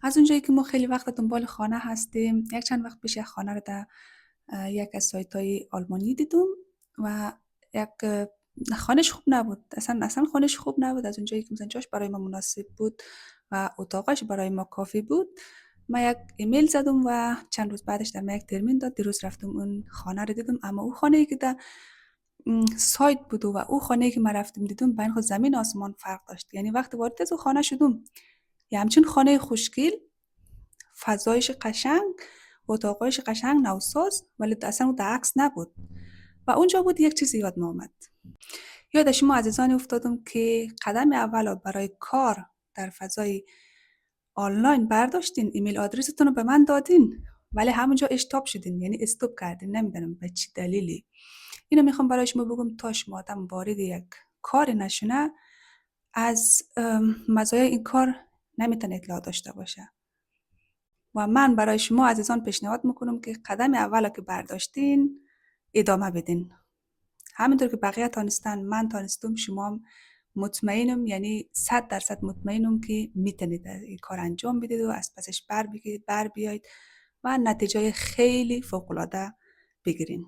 از اونجایی که ما خیلی وقت دنبال خانه هستیم، یک چند وقت پیش یک خانه رو در یک از سایت‌های آلمانی دیدم و یک خانه‌ش خوب نبود. اصلا خانه‌ش خوب نبود. از اونجایی که مثلا جاش برای ما مناسب بود و اتاقش برای ما کافی بود، من یک ایمیل زدم و چند روز بعدش در من یک ترمین داد. دیروز رفتم اون خانه رو دیدم، اما اون خانه‌ای که در سایت بود و اون خانه‌ای که من رفتم دیدم بین خود زمین آسمان فرق داشت. یعنی وقتی وارد از اون خانه شدم، یه همچین خانه خوشگل، فضایش قشنگ، اتاقایش قشنگ نوساز، ولی اصلا اون در عکس نبود. و اونجا بود یک چیزی یادم آمد. یاد شما عزیزانی افتادم که قدم اول رو برای کار در فضای آنلاین برداشتین، ایمیل آدرستون رو به من دادین، ولی همونجا اشتاپ شدین، یعنی استوب کردین. نمیدونم به چی دلیلی. اینو میخوام برای شما بگم تا شما آدم وارد یک کار نشونه، از مزایای این کار نمیتونه اطلاع داشته باشه. و من برای شما عزیزان پیشنهاد میکنم که قدم اول که برداشتین ادامه بدین. همینطور که بقیه تانستن، من تانستم، شما هم مطمئنم، یعنی 100% مطمئنم که میتونید این کار انجام بدید و از پسش بر بیایید و نتیجه خیلی فوق العاده بگیرین.